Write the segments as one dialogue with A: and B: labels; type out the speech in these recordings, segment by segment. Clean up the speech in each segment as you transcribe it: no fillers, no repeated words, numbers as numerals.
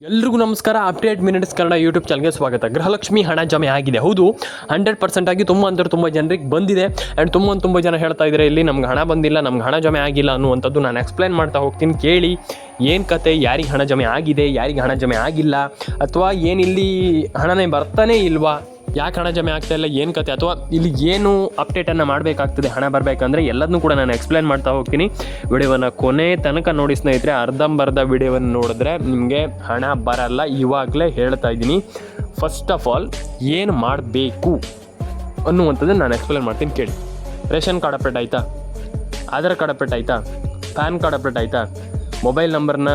A: ಎಲ್ರಿಗೂ ನಮಸ್ಕಾರ. Update minutes Kannada YouTube ಚಾನಲ್ಗೆ ಸ್ವಾಗತ. ಗೃಹಲಕ್ಷ್ಮಿ ಹಣ ಜಮೆ ಆಗಿದೆ. ಹೌದು, 100% ಆಗಿ ತುಂಬ ಜನರಿಗೆ ಬಂದಿದೆ. ಆ್ಯಂಡ್ ತುಂಬ ಜನ ಹೇಳ್ತಾ ಇದ್ದಾರೆ ಇಲ್ಲಿ ನಮ್ಗೆ ಹಣ ಬಂದಿಲ್ಲ, ನಮ್ಗೆ ಹಣ ಜಮೆ ಆಗಿಲ್ಲ ಅನ್ನುವಂಥದ್ದು. ನಾನು ಎಕ್ಸ್ಪ್ಲೈನ್ ಮಾಡ್ತಾ ಹೋಗ್ತೀನಿ, ಕೇಳಿ ಏನು ಕತೆ, ಯಾರಿಗೆ ಹಣ ಜಮೆ ಆಗಿದೆ, ಯಾರಿಗೆ ಹಣ ಜಮೆ ಆಗಿಲ್ಲ, ಅಥವಾ ಏನಿಲ್ಲಿ ಹಣನೇ ಬರ್ತಾನೇ ಇಲ್ವಾ, ಯಾಕೆ ಹಣ ಜಮೆ ಆಗ್ತಾ ಇಲ್ಲ, ಏನು ಕತೆ, ಅಥವಾ ಇಲ್ಲಿ ಏನು ಅಪ್ಡೇಟನ್ನು ಮಾಡಬೇಕಾಗ್ತದೆ ಹಣ ಬರಬೇಕಂದ್ರೆ ಎಲ್ಲದನ್ನೂ ಕೂಡ ನಾನು ಎಕ್ಸ್ಪ್ಲೈನ್ ಮಾಡ್ತಾ ಹೋಗ್ತೀನಿ. ವಿಡಿಯೋವನ್ನು ಕೊನೆ ತನಕ ನೋಡಿ ಸ್ನೇಹಿತರೆ. ಅರ್ಧಂಬರ್ಧ ವಿಡಿಯೋವನ್ನು ನೋಡಿದ್ರೆ ನಿಮಗೆ ಹಣ ಬರಲ್ಲ, ಇವಾಗಲೇ ಹೇಳ್ತಾ ಇದ್ದೀನಿ. ಫಸ್ಟ್ ಆಫ್ ಆಲ್ ಏನು ಮಾಡಬೇಕು ಅನ್ನುವಂಥದ್ದನ್ನು ನಾನು ಎಕ್ಸ್ಪ್ಲೈನ್ ಮಾಡ್ತೀನಿ, ಕೇಳಿ. ರೇಷನ್ ಕಾರ್ಡ್ ಅಪ್ಡೇಟ್ ಆಯಿತಾ, ಆಧಾರ್ ಕಾರ್ಡ್ ಅಪ್ಡೇಟ್ ಆಯಿತಾ, ಪ್ಯಾನ್ ಕಾರ್ಡ್ ಅಪ್ಡೇಟ್ ಆಯಿತಾ, ಮೊಬೈಲ್ ನಂಬರ್ನ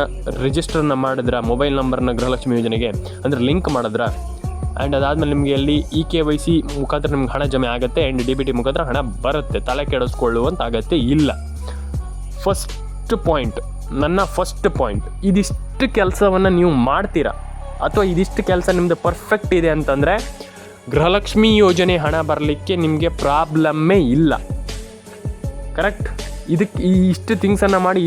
A: ರಿಜಿಸ್ಟರ್ನ ಮಾಡಿದ್ರ, ಮೊಬೈಲ್ ನಂಬರ್ನ ಗೃಹಲಕ್ಷ್ಮಿ ಯೋಜನೆಗೆ ಅಂದರೆ ಲಿಂಕ್ ಮಾಡಿದ್ರ, ಆ್ಯಂಡ್ ಅದಾದಮೇಲೆ ನಿಮಗೆ ಅಲ್ಲಿ KYC ಮುಖಾಂತರ ನಿಮ್ಗೆ ಹಣ ಜಮೆ ಆಗುತ್ತೆ. ಆ್ಯಂಡ್ DBT ಮುಖಾಂತರ ಹಣ ಬರುತ್ತೆ. ತಲೆ ಕೆಡಿಸ್ಕೊಳ್ಳುವಂಥ ಅಗತ್ಯ ಇಲ್ಲ. ಫಸ್ಟ್ ಪಾಯಿಂಟ್, ನನ್ನ ಫಸ್ಟ್ ಪಾಯಿಂಟ್, ಇದಿಷ್ಟು ಕೆಲಸವನ್ನು ನೀವು ಮಾಡ್ತೀರಾ ಅಥವಾ ಇದಿಷ್ಟು ಕೆಲಸ ನಿಮ್ಮದು ಪರ್ಫೆಕ್ಟ್ ಇದೆ ಅಂತಂದರೆ ಗೃಹಲಕ್ಷ್ಮಿ ಯೋಜನೆ ಹಣ ಬರಲಿಕ್ಕೆ ನಿಮಗೆ ಪ್ರಾಬ್ಲಮ್ಮೇ ಇಲ್ಲ. ಕರೆಕ್ಟ್? ಇದಕ್ಕೆ ಇಷ್ಟು ಥಿಂಗ್ಸನ್ನು ಮಾಡಿ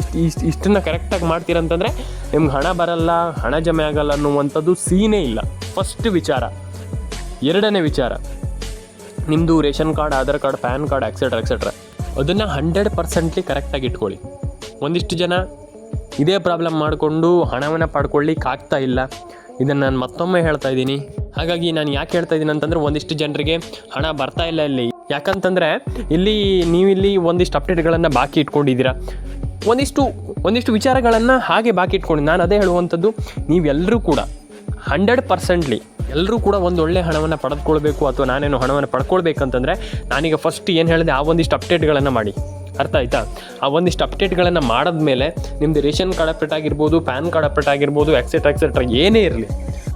A: ಇಷ್ಟನ್ನು ಕರೆಕ್ಟಾಗಿ ಮಾಡ್ತೀರಂತಂದರೆ ನಿಮ್ಗೆ ಹಣ ಬರಲ್ಲ, ಹಣ ಜಮೆ ಆಗಲ್ಲ ಅನ್ನುವಂಥದ್ದು ಸೀನೇ ಇಲ್ಲ. ಫಸ್ಟ್ ವಿಚಾರ. ಎರಡನೇ ವಿಚಾರ, ನಿಮ್ಮದು ration card, Aadhaar card, PAN card etcetera ಅದನ್ನು 100% ಕರೆಕ್ಟಾಗಿ ಇಟ್ಕೊಳ್ಳಿ. ಒಂದಿಷ್ಟು ಜನ ಇದೇ ಪ್ರಾಬ್ಲಮ್ ಮಾಡಿಕೊಂಡು ಹಣವನ್ನು ಪಡ್ಕೊಳ್ಳಿಕ್ಕೆ ಆಗ್ತಾ ಇಲ್ಲ. ಇದನ್ನು ನಾನು ಮತ್ತೊಮ್ಮೆ ಹೇಳ್ತಾ ಇದ್ದೀನಿ. ಹಾಗಾಗಿ ನಾನು ಯಾಕೆ ಹೇಳ್ತಾ ಇದ್ದೀನಿ ಅಂತಂದರೆ, ಒಂದಿಷ್ಟು ಜನರಿಗೆ ಹಣ ಬರ್ತಾ ಇಲ್ಲ ಇಲ್ಲಿ. ಯಾಕಂತಂದರೆ ನೀವಿಲ್ಲಿ ಒಂದಿಷ್ಟು ಅಪ್ಡೇಟ್ಗಳನ್ನು ಬಾಕಿ ಇಟ್ಕೊಂಡಿದ್ದೀರಾ, ಒಂದಿಷ್ಟು ವಿಚಾರಗಳನ್ನು ಹಾಗೆ ಬಾಕಿ ಇಟ್ಕೊಂಡು. ನಾನು ಅದೇ ಹೇಳುವಂಥದ್ದು, ನೀವೆಲ್ಲರೂ ಕೂಡ 100% ಎಲ್ಲರೂ ಕೂಡ ಒಂದು ಒಳ್ಳೆ ಹಣವನ್ನು ಪಡೆದುಕೊಳ್ಬೇಕು, ಅಥವಾ ನಾನೇನು ಹಣವನ್ನು ಪಡ್ಕೊಳ್ಬೇಕಂತಂದರೆ ನಾನೀಗ ಫಸ್ಟ್ ಏನು ಹೇಳಿದೆ ಆ ಒಂದಿಷ್ಟು ಅಪ್ಡೇಟ್ಗಳನ್ನು ಮಾಡಿ. ಅರ್ಥ ಆಯಿತಾ? ಆ ಒಂದಿಷ್ಟು ಅಪ್ಡೇಟ್ಗಳನ್ನು ಮಾಡಿದ್ಮೇಲೆ ನಿಮ್ಮದು ರೇಷನ್ ಕಾರ್ಡ್ ಅಪ್ಡೇಟ್ ಆಗಿರ್ಬೋದು, ಪ್ಯಾನ್ ಕಾರ್ಡ್ ಅಪ್ಡೇಟ್ ಆಗಿರ್ಬೋದು, ಎಕ್ಸೆಟ್ರಾ ಏನೇ ಇರಲಿ,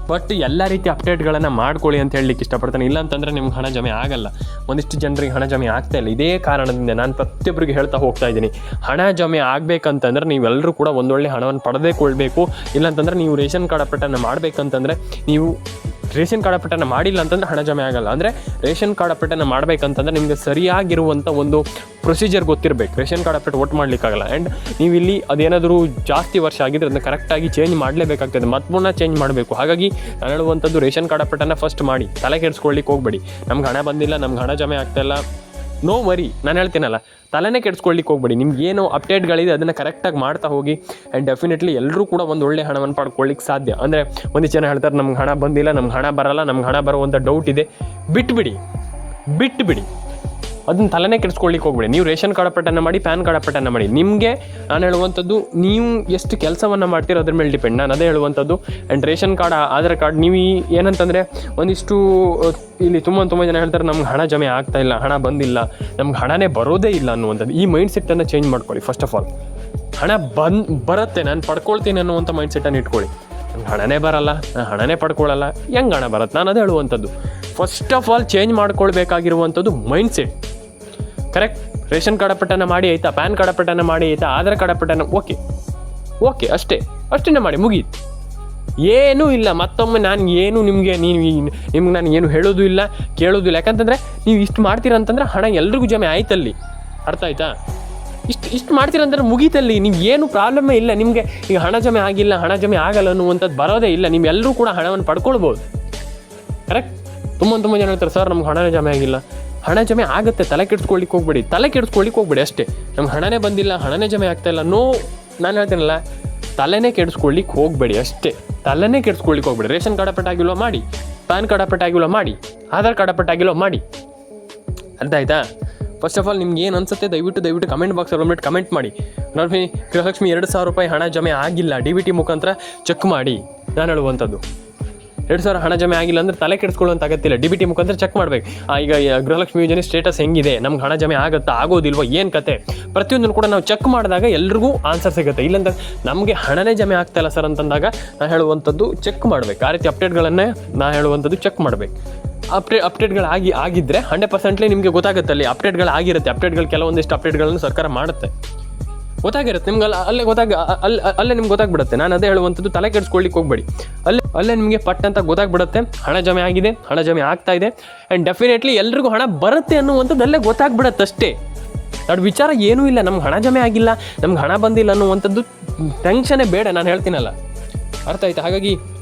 A: ಬಟ್ ಎಲ್ಲ ರೀತಿ ಅಪ್ಡೇಟ್ಗಳನ್ನು ಮಾಡ್ಕೊಳ್ಳಿ ಅಂತ ಹೇಳಲಿಕ್ಕೆ ಇಷ್ಟಪಡ್ತಾನೆ. ಇಲ್ಲ ಅಂತಂದರೆ ನಿಮ್ಗೆ ಹಣ ಜಮೆ ಆಗಲ್ಲ. ಒಂದಿಷ್ಟು ಜನರಿಗೆ ಹಣ ಜಮೆ ಆಗ್ತಾ ಇಲ್ಲ. ಇದೇ ಕಾರಣದಿಂದ ನಾನು ಪ್ರತಿಯೊಬ್ಬರಿಗೆ ಹೇಳ್ತಾ ಹೋಗ್ತಾ ಇದ್ದೀನಿ, ಹಣ ಜಮೆ ಆಗಬೇಕಂತಂದ್ರೆ ನೀವೆಲ್ಲರೂ ಕೂಡ ಒಂದೊಳ್ಳೆ ಹಣವನ್ನು ಪಡೆದುಕೊಳ್ಬೇಕು. ಇಲ್ಲಾಂತಂದರೆ ನೀವು ರೇಷನ್ ಕಾರ್ಡ್ ಅಪ್ಡೇಟನ್ನು ಮಾಡಬೇಕಂತಂದರೆ ನೀವು ರೇಷನ್ ಕಾರ್ಡ್ ಅಪ್ಡೇಟನ್ನು ಮಾಡಿಲ್ಲ ಅಂತಂದರೆ ಹಣ ಜಮೆ ಆಗಲ್ಲ. ಅಂದರೆ ರೇಷನ್ ಕಾರ್ಡ್ ಅಪ್ಡೇಟನ್ನು ಮಾಡಬೇಕಂತಂದರೆ ನಿಮಗೆ ಸರಿಯಾಗಿರುವಂಥ ಒಂದು ಪ್ರೊಸೀಜರ್ ಗೊತ್ತಿರಬೇಕು. ರೇಷನ್ ಕಾರ್ಡ್ ಅಪ್ಡೇಟ್ ಒಟ್ಟು ಮಾಡಲಿಕ್ಕಾಗಲ್ಲ. ಆ್ಯಂಡ್ ನೀವು ಇಲ್ಲಿ ಅದೇನಾದರೂ ಜಾಸ್ತಿ ವರ್ಷ ಆಗಿದ್ರೆ ಅದನ್ನು ಕರೆಕ್ಟಾಗಿ ಚೇಂಜ್ ಮಾಡಲೇಬೇಕಾಗ್ತದೆ, ಮತ್ತೆ ಚೇಂಜ್ ಮಾಡಬೇಕು. ಹಾಗಾಗಿ ನಾನು ಹೇಳುವಂಥದ್ದು, ರೇಷನ್ ಕಾರ್ಡ್ ಅಪ್ಡೇಟನ್ನು ಫಸ್ಟ್ ಮಾಡಿ, ತಲೆ ಕೆಡಿಸ್ಕೊಳ್ಳಿಕ್ಕೆ ಹೋಗಬೇಡಿ. ನಮ್ಗೆ ಹಣ ಬಂದಿಲ್ಲ, ನಮ್ಗೆ ಹಣ ಜಮೆ ಆಗ್ತಾಯಿಲ್ಲ, ನೋ ವರಿ. ನಾನು ಹೇಳ್ತೀನಲ್ಲ, ತಲೆನೇ ಕೆಡಿಸ್ಕೊಳ್ಳಿಕ್ಕೆ ಹೋಗ್ಬೇಡಿ. ನಿಮ್ಗೆ ಏನು ಅಪ್ಡೇಟ್ಗಳಿದೆ ಅದನ್ನು ಕರೆಕ್ಟಾಗಿ ಮಾಡ್ತಾ ಹೋಗಿ. ಆ್ಯಂಡ್ ಡೆಫಿನೆಟ್ಲಿ ಎಲ್ಲರೂ ಕೂಡ ಒಂದು ಒಳ್ಳೆ ಹಣವನ್ನು ಪಡ್ಕೊಳ್ಳಿಕ್ಕೆ ಸಾಧ್ಯ. ಅಂದರೆ ಒಂದಿಷ್ಟು ಜನ ಹೇಳ್ತಾರೆ ನಮ್ಗೆ ಹಣ ಬಂದಿಲ್ಲ, ನಮ್ಗೆ ಹಣ ಬರಲ್ಲ, ನಮ್ಗೆ ಹಣ ಬರುವಂಥ ಡೌಟ್ ಇದೆ. ಬಿಟ್ಬಿಡಿ, ಅದನ್ನು ತಲೆನೇ ಕೆಡಿಸ್ಕೊಳ್ಳಿಕ್ಕೆ ಹೋಗ್ಬೇಡಿ. ನೀವು ರೇಷನ್ ಕಾರ್ಡ್ ಅಪ್ಡೇಟನ್ನು ಮಾಡಿ, ಪ್ಯಾನ್ ಕಾರ್ಡ್ ಅಪ್ಡೇಟನ್ನು ಮಾಡಿ. ನಿಮಗೆ ನಾನು ಹೇಳುವಂಥದ್ದು, ನೀವು ಎಷ್ಟು ಕೆಲಸವನ್ನು ಮಾಡ್ತೀರೋ ಅದ್ರ ಮೇಲೆ ಡಿಪೆಂಡ್. ನಾನು ಅದೇ ಹೇಳುವಂಥದ್ದು. And ration card, Aadhaar card, ನೀವು ಏನಂತಂದರೆ ಒಂದಿಷ್ಟು ಇಲ್ಲಿ ತುಂಬ ಜನ ಹೇಳ್ತಾರೆ ನಮ್ಗೆ ಹಣ ಜಮೆ ಆಗ್ತಾಯಿಲ್ಲ, ಹಣ ಬಂದಿಲ್ಲ, ನಮ್ಗೆ ಹಣನೇ ಬರೋದೇ ಇಲ್ಲ ಅನ್ನುವಂಥದ್ದು. ಈ ಮೈಂಡ್ಸೆಟ್ಟನ್ನು ಚೇಂಜ್ ಮಾಡ್ಕೊಳ್ಳಿ. ಫಸ್ಟ್ ಆಫ್ ಆಲ್ ಹಣ ಬರುತ್ತೆ, ನಾನು ಪಡ್ಕೊಳ್ತೀನಿ ಅನ್ನುವಂಥ ಮೈಂಡ್ಸೆಟ್ಟನ್ನು ಇಟ್ಕೊಳ್ಳಿ. ನಂಗೆ ಹಣನೇ ಬರಲ್ಲ, ನಾನು ಹಣನೇ ಪಡ್ಕೊಳ್ಳಲ್ಲ, ಹೆಂಗೆ ಹಣ ಬರುತ್ತೆ? ನಾನು ಅದೇ ಹೇಳುವಂಥದ್ದು. ಫಸ್ಟ್ ಆಫ್ ಆಲ್ ಚೇಂಜ್ ಮಾಡ್ಕೊಳ್ಬೇಕಾಗಿರುವಂಥದ್ದು ಮೈಂಡ್ಸೆಟ್. ಕರೆಕ್ಟ್? ರೇಷನ್ ಕಾರ್ಡ್ ಅಪ್ಡೇಟನ್ನು ಮಾಡಿ ಆಯಿತಾ, ಪ್ಯಾನ್ ಕಾರ್ಡ್ ಅಪ್ಡೇಟನ್ನು ಮಾಡಿ ಆಯಿತಾ, ಆಧಾರ್ ಕಾರ್ಡ್ ಅಪ್ಡೇಟನ್ನು ಓಕೆ ಅಷ್ಟೇ ಮಾಡಿ, ಮುಗೀತು. ಏನೂ ಇಲ್ಲ. ಮತ್ತೊಮ್ಮೆ ನಾನು ಏನು ನಿಮಗೆ ನಾನು ಏನು ಹೇಳೋದು ಇಲ್ಲ, ಕೇಳೋದು ಇಲ್ಲ. ಯಾಕಂತಂದರೆ ನೀವು ಇಷ್ಟು ಮಾಡ್ತೀರಂತಂದ್ರೆ ಹಣ ಎಲ್ರಿಗೂ ಜಮೆ ಆಯ್ತಲ್ಲಿ. ಅರ್ಥ ಆಯ್ತಾ? ಇಷ್ಟು ಮಾಡ್ತೀರಂದ್ರೆ ಮುಗೀತಲ್ಲಿ, ನೀವು ಏನು ಪ್ರಾಬ್ಲಮ್ಮೇ ಇಲ್ಲ. ನಿಮಗೆ ಈಗ ಹಣ ಜಮೆ ಆಗಿಲ್ಲ, ಹಣ ಜಮೆ ಆಗಲ್ಲ ಅನ್ನುವಂಥದ್ದು ಬರೋದೇ ಇಲ್ಲ. ನೀವೆಲ್ಲರೂ ಕೂಡ ಹಣವನ್ನು ಪಡ್ಕೊಳ್ಬೋದು. ಕರೆಕ್ಟ್? ತುಂಬ ಜನ ಹೇಳ್ತಾರೆ ಸರ್ ನಮ್ಗೆ ಹಣನೇ ಜಮೆ ಆಗಿಲ್ಲ. ಹಣ ಜಮೆ ಆಗುತ್ತೆ, ತಲೆ ಕೆಡಿಸ್ಕೊಳ್ಳಿಕ್ಕೆ ಹೋಗ್ಬೇಡಿ ಅಷ್ಟೇ. ನಮ್ಗೆ ಹಣನೇ ಬಂದಿಲ್ಲ, ಹಣನೇ ಜಮೆ ಆಗ್ತಾಯಿಲ್ಲ, ನಾನು ಹೇಳ್ತೀನಲ್ಲ, ತಲೆನೇ ಕೆಡಿಸ್ಕೊಳ್ಳಿಕ್ಕೆ ಹೋಗಬೇಡಿ ಅಷ್ಟೇ. ತಲೆನೇ ಕೆಡಿಸ್ಕೊಳ್ಳಿಕ್ಕೆ ಹೋಗ್ಬೇಡಿ. ರೇಷನ್ ಕಾರ್ಡ್ ಅಪ್ಡೇಟ್ ಆಗಿಲ್ವ ಮಾಡಿ, ಪ್ಯಾನ್ ಕಾರ್ಡ್ ಅಪ್ಡೇಟ್ ಆಗಿಲ್ವ ಮಾಡಿ, ಆಧಾರ್ ಕಾರ್ಡ್ ಅಪ್ಡೇಟ್ ಆಗಿಲ್ವ ಮಾಡಿ. ಅರ್ಥ ಆಯ್ತಾ? ಫಸ್ಟ್ ಆಫ್ ಆಲ್ ನಿಮ್ಗೆ ಏನು ಅನಿಸುತ್ತೆ ದಯವಿಟ್ಟು ಕಮೆಂಟ್ ಬಾಕ್ಸಲ್ಲಿ ಕಮೆಂಟ್ ಮಾಡಿ. ಗೃಹಲಕ್ಷ್ಮಿ 2,000 ರೂಪಾಯಿ ಹಣ ಜಮೆ ಆಗಿಲ್ಲ, DBT ಮುಖಾಂತರ ಚೆಕ್ ಮಾಡಿ. ನಾನು ಹೇಳುವಂಥದ್ದು 2,000 ಹಣ ಜಮೆ ಆಗಿಲ್ಲ ಅಂದರೆ ತಲೆ ಕೆಡಿಸ್ಕೊಳ್ಳುವಂಥ ಅಗತ್ಯ. DBT ಮುಖಾಂತರ ಚೆಕ್ ಮಾಡಬೇಕು. ಈಗ ಗೃಹಲಕ್ಷ್ಮಿ ಯೋಜನೆ ಸ್ಟೇಟಸ್ ಹೆಂಗಿದೆ, ನಮ್ಗೆ ಹಣ ಜಮೆ ಆಗುತ್ತಾ ಆಗೋದಿಲ್ವ, ಏನು ಕತೆ, ಪ್ರತಿಯೊಂದನ್ನು ಕೂಡ ನಾವು ಚೆಕ್ ಮಾಡಿದಾಗ ಎಲ್ರಿಗೂ ಆನ್ಸರ್ ಸಿಗುತ್ತೆ. ಇಲ್ಲಾಂದ್ರೆ ನಮಗೆ ಹಣನೇ ಜಮೆ ಆಗ್ತಾಯಿಲ್ಲ ಸರ್ ಅಂತಂದಾಗ ನಾನು ಹೇಳುವಂಥದ್ದು ಚೆಕ್ ಮಾಡಬೇಕು. ಆ ರೀತಿ ಅಪ್ಡೇಟ್ಗಳನ್ನೇ ನಾನು ಹೇಳುವಂಥದ್ದು ಚೆಕ್ ಮಾಡಬೇಕು. ಅಪ್ಡೇಟ್ಗಳು ಆಗಿದ್ದರೆ 100% ನಿಮಗೆ ಗೊತ್ತಾಗುತ್ತೆ. ಅಲ್ಲಿ ಅಪ್ಡೇಟ್ಗಳಾಗಿರುತ್ತೆ. ಕೆಲವೊಂದಿಷ್ಟು ಅಪ್ಡೇಟ್ಗಳನ್ನು ಸರ್ಕಾರ ಮಾಡುತ್ತೆ, ಗೊತ್ತಾಗಿರುತ್ತೆ ನಿಮ್ಗೆ. ಅಲ್ಲೇ ನಿಮ್ಗೆ ಗೊತ್ತಾಗ್ಬಿಡುತ್ತೆ. ನಾನು ಅದೇ ಹೇಳುವಂಥದ್ದು, ತಲೆ ಕೆಡಿಸ್ಕೊಳ್ಳಿಕ್ಕೆ ಹೋಗಬೇಡಿ. ಅಲ್ಲೇ ನಿಮಗೆ ಪಟ್ ಅಂತ ಗೊತ್ತಾಗ್ಬಿಡುತ್ತೆ ಹಣ ಜಮೆ ಆಗಿದೆ, ಹಣ ಜಮೆ ಆಗ್ತಾ ಇದೆ. ಆ್ಯಂಡ್ ಡೆಫಿನೆಟ್ಲಿ ಎಲ್ರಿಗೂ ಹಣ ಬರುತ್ತೆ ಅನ್ನುವಂಥದ್ದು ಅಲ್ಲೇ ಗೊತ್ತಾಗ್ಬಿಡುತ್ತೆ ಅಷ್ಟೇ. ಅದು ವಿಚಾರ ಏನೂ ಇಲ್ಲ. ನಮ್ಗೆ ಹಣ ಜಮೆ ಆಗಿಲ್ಲ, ನಮ್ಗೆ ಹಣ ಬಂದಿಲ್ಲ ಅನ್ನುವಂಥದ್ದು ಟೆನ್ಷನ್ನೇ ಬೇಡ. ನಾನು ಹೇಳ್ತೀನಲ್ಲ, ಅರ್ಥ ಆಯ್ತಾ? ಹಾಗಾಗಿ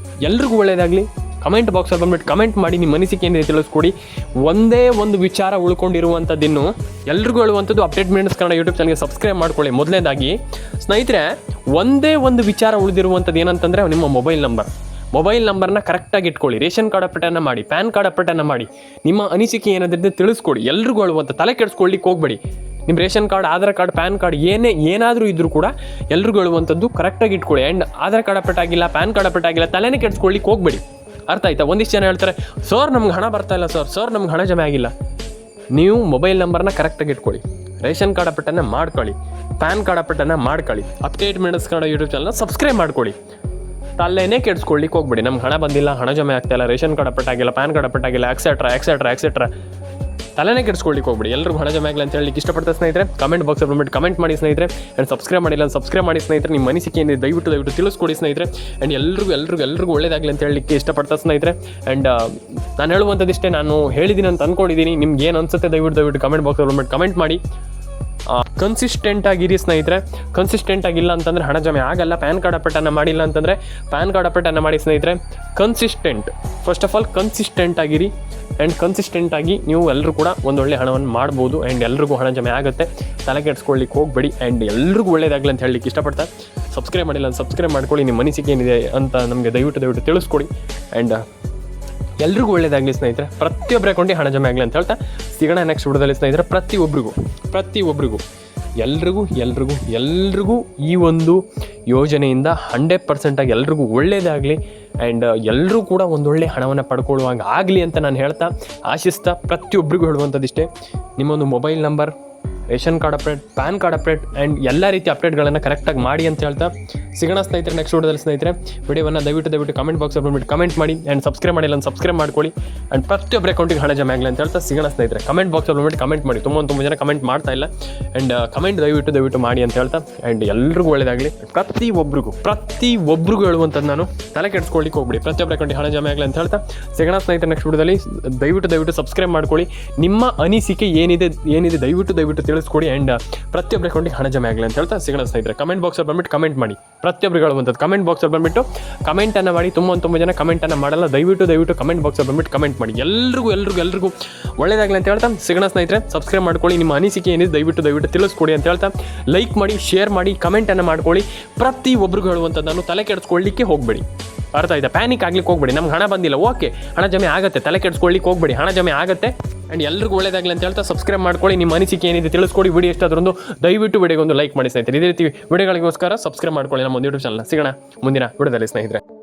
A: ಎಲ್ರಿಗೂ ಒಳ್ಳೆಯದಾಗಲಿ. ಕಮೆಂಟ್ ಬಾಕ್ಸಲ್ಲಿ ಬಂದ್ಬಿಟ್ಟು ಕಮೆಂಟ್ ಮಾಡಿ ನಿಮ್ಮ ಅನಿಸಿಕೆ ಏನಿದೆ ತಿಳಿಸ್ಕೊಡಿ. ಒಂದೇ ಒಂದು ವಿಚಾರ ಉಳ್ಕೊಂಡಿರುವಂಥದ್ದಿನ್ನು ಎಲ್ರಿಗೂ ಹೇಳುವಂಥದ್ದು ಅಪ್ಡೇಟ್ ಮಿನಿಟ್ಸ್ ಕನ್ನಡ ಯೂಟ್ಯೂಬ್ ಚಾನಲ್ಗೆ ಸಬ್ಸ್ಕ್ರೈಬ್ ಮಾಡ್ಕೊಳ್ಳಿ. ಮೊದಲನೇದಾಗಿ ಸ್ನೇಹಿತರೆ, ಒಂದೇ ಒಂದು ವಿಚಾರ ಉಳಿದಿರುವಂಥದ್ದು ಏನಂತಂದರೆ ನಿಮ್ಮ ಮೊಬೈಲ್ ನಂಬರ್ನ ಕರೆಕ್ಟಾಗಿ ಇಟ್ಕೊಳ್ಳಿ. ರೇಷನ್ ಕಾರ್ಡ್ ಅಪ್ಡೇಟನ್ನು ಮಾಡಿ, ಪ್ಯಾನ್ ಕಾರ್ಡ್ ಅಪ್ಡೇಟನ್ನು ಮಾಡಿ, ನಿಮ್ಮ ಅನಿಸಿಕೆ ಏನಾದ್ರೆ ತಿಳಿಸ್ಕೊಡಿ. ಎಲ್ರಿಗೂ ಹೇಳುವಂಥ ತಲೆ ಕೆಡಿಸ್ಕೊಳ್ಳಿಕ್ಕೆ ಹೋಗಬೇಡಿ. ನಿಮ್ಮ ration card, Aadhaar card, PAN card ಏನಾದರೂ ಇದ್ದರೂ ಕೂಡ ಎಲ್ರಿಗೂ ಹೇಳುವಂಥದ್ದು ಕರೆಕ್ಟಾಗಿ ಇಟ್ಕೊಳ್ಳಿ. ಆ್ಯಂಡ್ ಆಧಾರ್ ಕಾರ್ಡ್ ಅಪ್ಡೇಟ್ ಆಗಿಲ್ಲ, ಪ್ಯಾನ್ ಕಾರ್ಡ್ ಅಪ್ಡೇಟ್ ಆಗಿಲ್ಲ, ತಲೆನೇ ಕೆಡಿಸ್ಕೊಳ್ಳಿಕ್ಕೆ ಹೋಗಬೇಡಿ. ಅರ್ಥ ಆಯ್ತಾ? ಒಂದಿಷ್ಟು ಜನ ಹೇಳ್ತಾರೆ, ಸರ್ ನಮ್ಗೆ ಹಣ ಬರ್ತಾ ಇಲ್ಲ, ಸರ್ ನಮ್ಗೆ ಹಣ ಜಮೆ ಆಗಿಲ್ಲ. ನೀವು ಮೊಬೈಲ್ ನಂಬರ್ನ ಕರೆಕ್ಟಾಗಿ ಇಟ್ಕೊಳ್ಳಿ, ರೇಷನ್ ಕಾರ್ಡ್ ಅಪ್ಡೇಟನ್ನು ಮಾಡ್ಕೊಳ್ಳಿ, ಪ್ಯಾನ್ ಕಾರ್ಡ್ ಅಪ್ಡೇಟನ್ನು ಮಾಡ್ಕೊಳ್ಳಿ, ಅಪ್ಡೇಟ್ ಮಿನಿಟ್ಸ್ ಕನ್ನಡ ಯೂಟ್ಯೂಬ್ ಚಾನಲ್ನ ಸಬ್ಸ್ಕ್ರೈಬ್ ಮಾಡ್ಕೊಳ್ಳಿ. ತಲೆನೇ ಕೆಡಿಸ್ಕೊಳ್ಳಿಕ್ಕೆ ಹೋಗ್ಬೇಡಿ. ನಮ್ಗೆ ಹಣ ಬಂದಿಲ್ಲ, ಹಣ ಜಮೆ ಆಗ್ತಾಯಿಲ್ಲ, ರೇಷನ್ ಕಾರ್ಡ್ ಅಪ್ಡೇಟ್ ಆಗಿಲ್ಲ, ಪ್ಯಾನ್ ಕಾರ್ಡ್ ಅಪ್ಡೇಟ್ ಆಗಿಲ್ಲ, ಎಕ್ಸೆಟ್ರಾ ತಲೆನೇ ಕೆಡಿಸ್ಕೊಳ್ಳಿಕ್ಕೆ ಹೋಗ್ಬೇಡಿ. ಎಲ್ರಿಗೂ ಹಣ ಜಮೆ ಆಗಲಿ ಅಂತ ಹೇಳಿ ಇಷ್ಟಪಡ್ತಾ ಸ್ನೇಹಿತರೆ, ಕಮೆಂಟ್ ಬಾಕ್ಸಲ್ಲಿ ಬಂದ್ಬಿಟ್ಟು ಕಮೆಂಟ್ ಮಾಡಿ ಸ್ನೇಹಿತರೆ. ಆ್ಯಂಡ್ ಸಬ್ಸ್ಕ್ರೈಬ್ ಮಾಡಿಲ್ಲ ಸಬ್ಸ್ಕ್ರೈಬ್ ಮಾಡಿ ಸ್ನೇಹಿತರೆ. ನಿಮ್ಮ ಅನಿಸಿಕೆ ಏನಿದೆ ದಯವಿಟ್ಟು ತಿಳಿಸ್ಕೊಡಿ ಸ್ನೇಹಿತರೆ. ಆ್ಯಂಡ್ ಎಲ್ರಿಗೂ ಒಳ್ಳೆಯದಾಗಲಿ ಅಂತ ಹೇಳಲಿಕ್ಕೆ ಇಷ್ಟಪಡ್ತಾ ಸ್ನೇಹಿತರೆ. ಆ್ಯಂಡ್ ನಾನು ಹೇಳುವಂಥದ್ದಿಷ್ಟೇ, ನಾನು ಹೇಳಿದ್ದೀನಿ ಅಂತ ಅಂದ್ಕೊಂಡಿದ್ದೀನಿ. ನಿಮ್ಗೆ ಏನು ಅನಿಸುತ್ತೆ ದಯವಿಟ್ಟು ಕಮೆಂಟ್ ಬಾಕ್ಸಲ್ಲಿ ಬಂದ್ಬಿಟ್ಟು ಕಮೆಂಟ್ ಮಾಡಿ. ಕನ್ಸಿಸ್ಟೆಂಟ್ ಆಗಿರಿ ಸ್ನೇಹಿತರೆ. ಕನ್ಸಿಸ್ಟೆಂಟ್ ಆಗಿಲ್ಲ ಅಂತಂದರೆ ಹಣ ಜಮೆ ಆಗಲ್ಲ. ಪ್ಯಾನ್ ಕಾರ್ಡ್ ಅಪ್ಡೇಟನ್ನು ಮಾಡಿಲ್ಲ ಅಂತಂದರೆ ಪ್ಯಾನ್ ಕಾರ್ಡ್ ಅಪ್ಡೇಟನ್ನು ಮಾಡಿ ಸ್ನೇಹಿತರೆ. ಫಸ್ಟ್ ಆಫ್ ಆಲ್ ಕನ್ಸಿಸ್ಟೆಂಟ್ ಆಗಿರಿ. ಆ್ಯಂಡ್ ಕನ್ಸಿಸ್ಟೆಂಟಾಗಿ ನೀವು ಎಲ್ಲರೂ ಕೂಡ ಒಂದೊಳ್ಳೆ ಹಣವನ್ನು ಮಾಡ್ಬೋದು. ಆ್ಯಂಡ್ ಎಲ್ರಿಗೂ ಹಣ ಜಮೆ ಆಗುತ್ತೆ. ತಲೆ ಕೆಡಿಸ್ಕೊಳ್ಳಿಕ್ಕೆ ಹೋಗಬೇಡಿ. ಆ್ಯಂಡ್ ಎಲ್ರಿಗೂ ಒಳ್ಳೆಯದಾಗಲಿ ಅಂತ ಹೇಳಲಿಕ್ಕೆ ಇಷ್ಟಪಡ್ತಾ, ಸಬ್ಸ್ಕ್ರೈಬ್ ಮಾಡಿಲ್ಲ ಅಂತ ಸಬ್ಸ್ಕ್ರೈಬ್ ಮಾಡ್ಕೊಳ್ಳಿ. ನಿಮ್ಮ ಅನಿಸಿಕೆ ಏನಿದೆ ಅಂತ ನಮಗೆ ದಯವಿಟ್ಟು ತಿಳಿಸ್ಕೊಡಿ. ಆ್ಯಂಡ್ ಎಲ್ರಿಗೂ ಒಳ್ಳೆಯದಾಗಲಿ ಸ್ನೇಹಿತರೆ. ಪ್ರತಿಯೊಬ್ಬರ ಅಕೌಂಟಿಗೆ ಹಣ ಜಮೆ ಆಗಲಿ ಅಂತ ಹೇಳ್ತಾ ಸಿಗೋಣ ನೆಕ್ಸ್ಟ್ ವಿಡಿಯೋದಲ್ಲಿ ಸ್ನೇಹಿತರೆ. ಪ್ರತಿಯೊಬ್ಬರಿಗೂ ಎಲ್ರಿಗೂ ಈ ಒಂದು ಯೋಜನೆಯಿಂದ 100% ಎಲ್ರಿಗೂ ಒಳ್ಳೆಯದಾಗಲಿ. ಆ್ಯಂಡ್ ಎಲ್ಲರೂ ಕೂಡ ಒಂದೊಳ್ಳೆ ಹಣವನ್ನು ಪಡ್ಕೊಳ್ಳುವಾಗ ಆಗಲಿ ಅಂತ ನಾನು ಹೇಳ್ತಾ, ಆಶಿಸ್ತಾ, ಪ್ರತಿಯೊಬ್ಬರಿಗೂ ಹೇಳುವಂಥದ್ದಿಷ್ಟೇ, ನಿಮ್ಮೊಂದು mobile number, ration card update, PAN card update and ಎಲ್ಲ ರೀತಿ ಅಪ್ಡೇಟ್ಗಳನ್ನು ಕರೆಕ್ಟಾಗಿ ಮಾಡಿ ಅಂತ ಹೇಳ್ತಾ ಸಿಗೋಣ ಸ್ನೇಹಿತರೆ ನೆಕ್ಸ್ಟ್ ವಿಡಿಯೋದಲ್ಲಿ ಸ್ನೇಹಿತರೆ. ವಿಡಿಯೋವನ್ನು ದಯವಿಟ್ಟು ಕಮೆಂಟ್ ಬಾಕ್ಸಲ್ಲಿ ಬಂದ್ಬಿಟ್ಟು ಕಮೆಂಟ್ ಮಾಡಿ. ಆ್ಯಂಡ್ ಸಬ್ಸ್ಕ್ರೈಬ್ ಮಾಡಿಲ್ಲ ಅಂತ ಸಬ್ಸ್ಕ್ರೈಬ್ ಮಾಡ್ಕೊಳ್ಳಿ. ಆ್ಯಂಡ್ ಪ್ರತಿಯೊಬ್ಬರ ಅಕೌಂಟಿಗೆ ಹಣ ಜಮೆ ಆಗಲಿ ಅಂತ ಹೇಳ್ತಾ ಸಿಗೋಣ ಸ್ನೇಹಿತರೆ. ಕಮೆಂಟ್ ಬಾಕ್ಸಲ್ಲಿ ಬಂದ್ಬಿಟ್ಟು ಕಮೆಂಟ್ ಮಾಡಿ. ತುಂಬ ಜನ ಕಮೆಂಟ್ ಮಾಡ್ತಾ ಇಲ್ಲ. ಆ್ಯಂಡ್ ಕಮೆಂಟ್ ದಯವಿಟ್ಟು ಮಾಡಿ ಅಂತ ಹೇಳ್ತಾ, ಆ್ಯಂಡ್ ಎಲ್ರಿಗೂ ಒಳ್ಳೆಯದಾಗಲಿ. ಪ್ರತಿಯೊಬ್ಬರಿಗೂ ಹೇಳುವಂಥದ್ದು ನಾನು, ತಲೆ ಕೆಡಿಸ್ಕೊಳ್ಳಿಕ್ಕೆ ಹೋಗ್ಬಿಡಿ. ಪ್ರತಿಯೊಬ್ಬರ ಅಕೌಂಟಿಗೆ ಹಣ ಜಮೆ ಆಗಲಿ ಅಂತ ಹೇಳ್ತಾ ಸಿಗೋಣ ಸ್ನೇಹಿತರೆ ನೆಕ್ಸ್ಟ್ ವಿಡಿಯೋದಲ್ಲಿ. ದಯವಿಟ್ಟು ಸಬ್ಸ್ಕ್ರೈಬ್ ಮಾಡ್ಕೊಳ್ಳಿ. ನಿಮ್ಮ ಅನಿಸಿಕೆ ಏನಿದೆ ದಯವಿಟ್ಟು ತಿಳಿಸ್ಕೊಡಿ. ಆ್ಯಂಡ್ ಪ್ರತಿಯೊಬ್ಬರ ಅಕೌಂಟಿಗೆ ಹಣ ಜಮೆ ಆಗಲಿ ಅಂತ ಹೇಳ್ತಾ ಸಿಗೋಣ ಸ್ನೇಹಿತರೆ. ಕಮೆಂಟ್ ಬಾಕ್ಸಲ್ಲಿ ಬಂದ್ಬಿಟ್ಟು ಕಮೆಂಟ್ ಮಾಡಿ. ಪ್ರತಿಯೊಬ್ಬರು ಹೇಳುವಂಥದ್ದು ಕಮೆಂಟ್ ಬಾಕ್ಸಲ್ಲಿ ಬಂದ್ಬಿಟ್ಟು ಕಮೆಂಟನ್ನು ಮಾಡಿ. ತುಂಬ ಜನ ಕಮೆಂಟನ್ನು ಮಾಡಲ್ಲ. ದಯವಿಟ್ಟು ಕಮೆಂಟ್ ಬಾಕ್ಸಲ್ಲಿ ಬಂದ್ಬಿಟ್ಟು ಕಮೆಂಟ್ ಮಾಡಿ. ಎಲ್ರಿಗೂ ಒಳ್ಳೆಯದಾಗಲಿ ಅಂತ ಹೇಳ್ತಾ ಸಿಗೋಣ ಸ್ನೇಹಿತರೆ. ಸಬ್ಸ್ಕ್ರೈಬ್ ಮಾಡ್ಕೊಳ್ಳಿ. ನಿಮ್ಮ ಅನಿಸಿಕೆ ಏನಿದೆ ದಯವಿಟ್ಟು ತಿಳಿಸ್ಕೊಡಿ ಅಂತ ಹೇಳ್ತಾ, ಲೈಕ್ ಮಾಡಿ, ಶೇರ್ ಮಾಡಿ, ಕಮೆಂಟನ್ನು ಮಾಡ್ಕೊಳ್ಳಿ. ಪ್ರತಿಯೊಬ್ಬರಿಗೂ ಹೇಳುವಂಥದ್ದು ನಾನು, ತಲೆ ಕೆಡಿಸ್ಕೊಳ್ಳಿಕ್ಕೆ ಹೋಗಬೇಡಿ. ಅರ್ಥ ಆಯ್ತಾ? ಪ್ಯಾನಿಕ್ ಆಗ್ಲಿಕ್ಕೆ ಹೋಗಬೇಡಿ. ನಮ್ಗೆ ಹಣ ಬಂದಿಲ್ಲ, ಓಕೆ, ಹಣ ಜಮೆ ಆಗುತ್ತೆ, ತಲೆ ಕೆಡಿಸ್ಕೊಳ್ಳಿಕ್ಕೆ ಹೋಗಬೇಡಿ. ಹಣ ಜಮೆ ಆಗುತ್ತೆ. ಆ್ಯಂಡ್ ಎಲ್ರಿಗೂ ಒಳ್ಳೆಯದಾಗಲಿ ಅಂತ ಹೇಳ್ತಾ ಸಬ್ಸ್ಕ್ರೈಬ್ ಮಾಡ್ಕೊಳ್ಳಿ. ನಿಮ್ಮ ಅನಿಸಿಕೆ ಏನಿದೆ ತಿಳಿಸ್ಕೊಡಿ. ವಿಡಿಯೋ ಎಷ್ಟಾದ್ರೂ ದಯವಿಟ್ಟು ವಿಡಿಯೋಗೊಂದು ಲೈಕ್ ಮಾಡಿ ಸ್ನೇಹಿತರೆ. ಇದೇ ರೀತಿ ವಿಡಿಯೋಗಳಿಗೋಸ್ಕರ ಸಬ್ಸ್ಕ್ರೈಬ್ ಮಾಡ್ಕೊಳ್ಳಿ ನಮ್ಮ ಒಂದು ಯೂಟ್ಯೂಬ್ ಚಾನಲ್. ಸಿಗೋಣ ಮುಂದಿನ ವಿಡಿಯೋದಲ್ಲಿ ಸ್ನೇಹಿತರೆ.